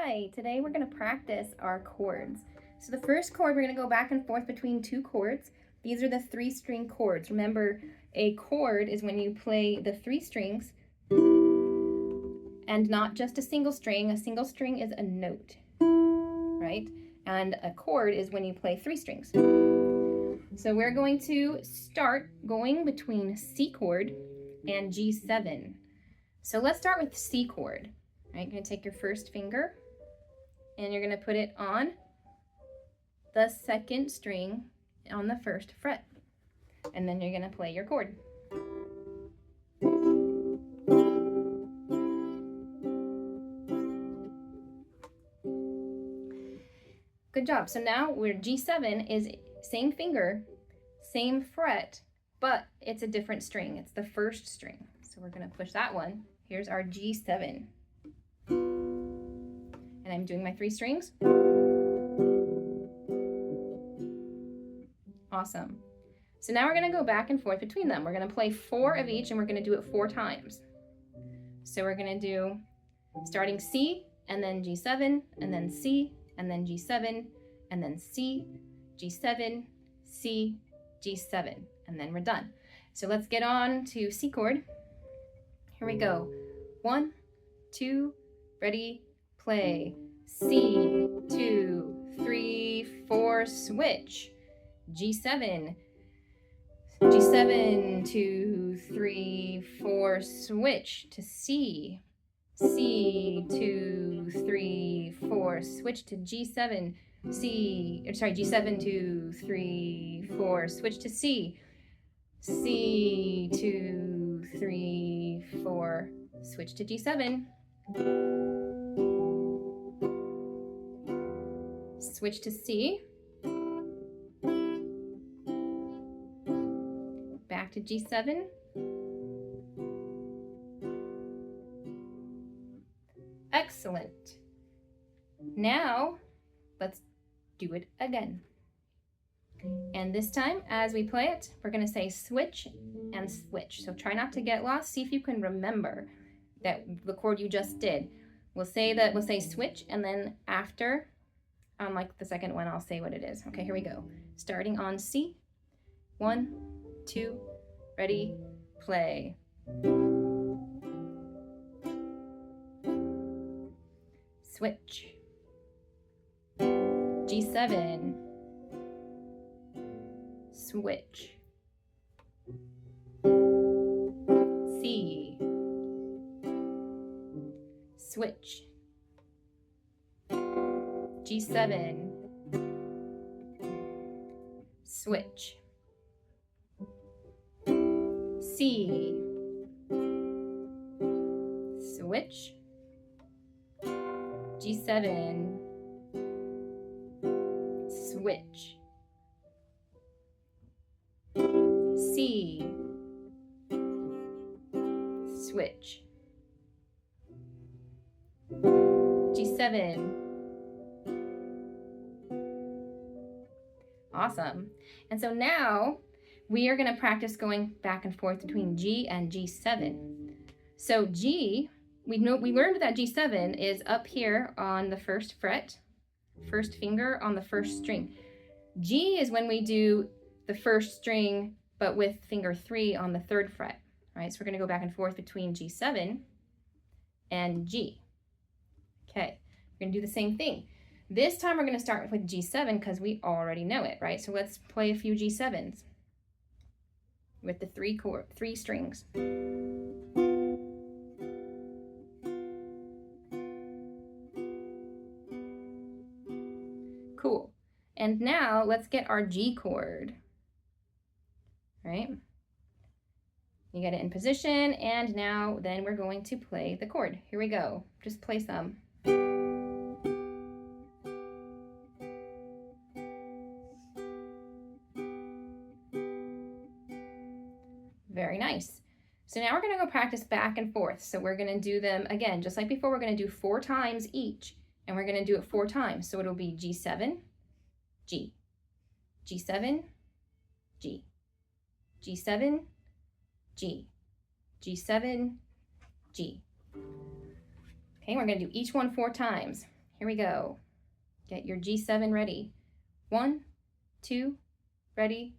Hi, today we're going to practice our chords. So the first chord, we're going to go back and forth between two chords. These are the 3-string chords. Remember, a chord is when you play the 3 strings and not just a single string. A single string is a note, right? And a chord is when you play 3 strings. So we're going to start going between C chord and G7. So let's start with C chord. Right, you're going to take your first finger and you're going to put it on the 2nd string on the 1st fret. And then you're going to play your chord. Good job. So now we're G7 is same finger, same fret, but it's a different string. It's the 1st string. So we're going to push that one. Here's our G7. And I'm doing my 3 strings. Awesome. So now we're going to go back and forth between them. We're going to play 4 of each and we're going to do it 4 times. So we're going to do starting C and then G7 and then C and then G7 and then C, G7, C, G7, and then we're done. So let's get on to C chord. Here we go. 1, 2, ready, play. C, 2, 3, 4, switch. G7, G7, 2, 3, 4, switch to C. C, 2, 3, 4, switch to G7. G7, 2, 3, 4, switch to C. C, 2, 3, 4, switch to G7. Switch to C. Back to G7. Excellent. Now, let's do it again. And this time, as we play it, we're going to say switch and switch. So try not to get lost. See if you can remember that the chord you just did. We'll say switch, and then after, on like the second one, I'll say what it is. Okay, here we go. Starting on C. 1, 2, ready, play. Switch. G7. Switch. C. Switch. G7. Switch. C. Switch. G7. Switch. C. Switch. G7. Awesome. And so now we are going to practice going back and forth between G and G7. So G, we learned that G7 is up here on the 1st fret, 1st finger on the 1st string. G is when we do the 1st string, but with finger 3 on the 3rd fret, right? So we're going to go back and forth between G7 and G. Okay, we're going to do the same thing. This time we're going to start with G7 because we already know it, right? So let's play a few G7s with the 3 strings. Cool. And now let's get our G chord, right? You get it in position, and now then we're going to play the chord. Here we go. Just play some. Very nice. So now we're going to go practice back and forth. So we're going to do them again, just like before. We're going to do 4 times each, and we're going to do it 4 times. So it'll be G7, G, G7, G, G7, G, G7, G. Okay, we're going to do each one 4 times. Here we go. Get your G7 ready. 1, 2, ready,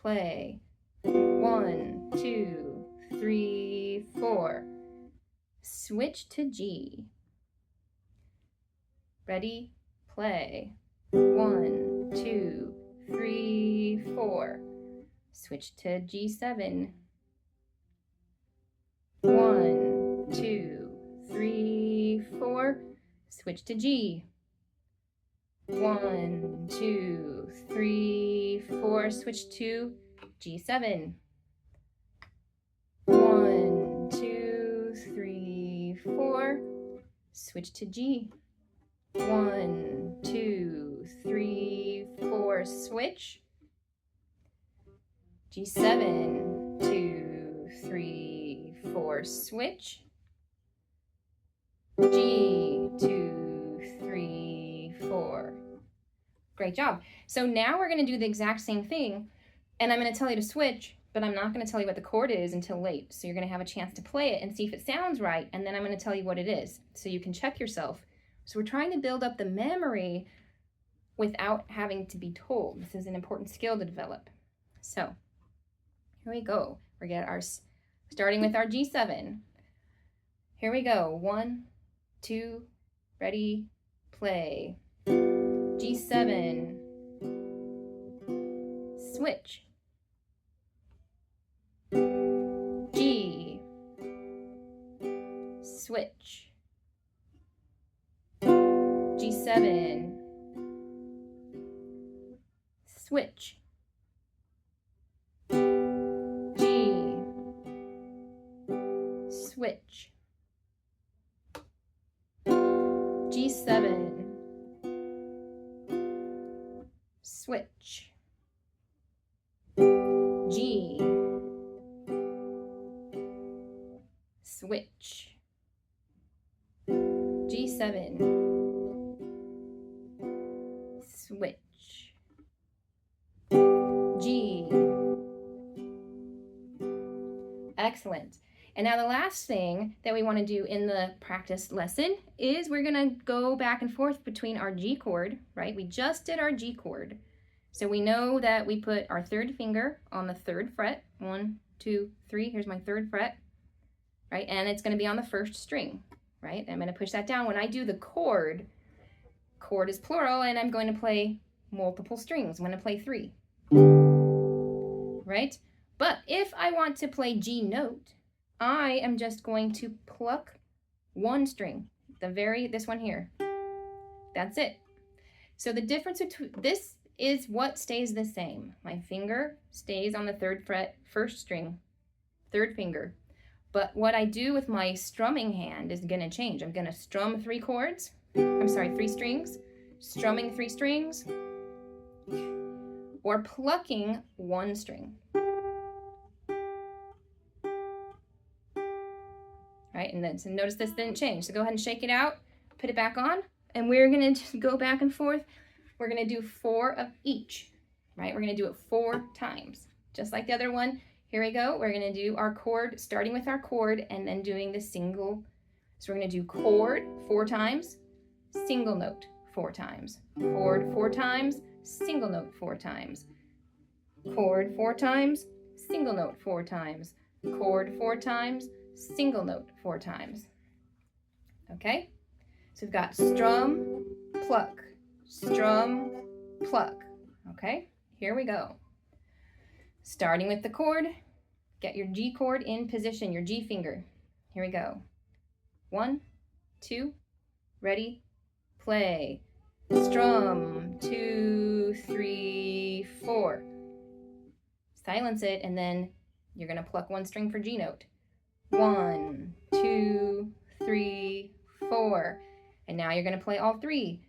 play. 1, 2, 3, 4. Switch to G. Ready, play. 1, 2, 3, 4. Switch to G7. 1, 2, 3, 4. Switch to G. 1, 2, 3, 4. Switch to G7. 1, 2, 3, 4. Switch to G. 1, 2, 3, 4. Switch. G7, 2, 3, 4. Switch. G, 2, 3, 4. Great job. So now we're going to do the exact same thing, and I'm going to tell you to switch, but I'm not going to tell you what the chord is until late. So you're going to have a chance to play it and see if it sounds right, and then I'm going to tell you what it is so you can check yourself. So we're trying to build up the memory without having to be told. This is an important skill to develop. So here we go. We're starting with our G7. Here we go. 1, 2, ready, play. G7. Switch. G. Switch. G7. Switch. G. Switch. G7. Switch. G. Switch. G7. Switch. G. Excellent. And now the last thing that we want to do in the practice lesson is we're going to go back and forth between our G chord, right? We just did our G chord. So we know that we put our third finger on the 3rd fret. 1, 2, 3. Here's my 3rd fret, right? And it's going to be on the 1st string, right? I'm going to push that down. When I do the chord is plural, and I'm going to play multiple strings. I'm going to play 3, right? But if I want to play G note, I am just going to pluck 1 string, this one here. That's it. So the difference between this is what stays the same. My finger stays on the 3rd fret, 1st string, 3rd finger. But what I do with my strumming hand is going to change. I'm going to strum 3 strings, strumming 3 strings, or plucking 1 string. Right, and then so notice this didn't change. So go ahead and shake it out, put it back on, and we're going to go back and forth. We're going to do 4 of each, right? We're going to do it 4 times, just like the other one. Here we go. We're going to do our chord, starting with our chord, and then doing the single. So we're going to do chord 4 times, single note 4 times, chord 4 times, single note 4 times, chord 4 times, single note 4 times, chord 4 times, single note 4 times. Okay? So we've got strum, pluck, pluck. Okay? Here we go. Starting with the chord, get your G chord in position, your G finger. Here we go. 1, 2, ready, play. Strum, 2, 3, 4. Silence it, and then you're going to pluck 1 string for G note. 1, 2, 3, 4. And now you're going to play all 3.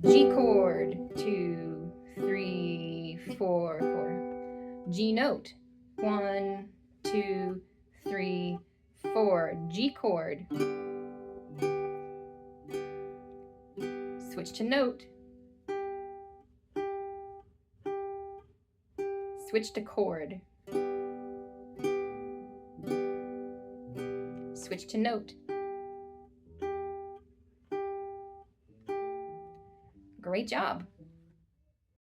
G chord, 2, 3, 4, 4. G note, 1, 2, 3, 4. G chord. Switch to note. Switch to chord. Switch to note. Great job.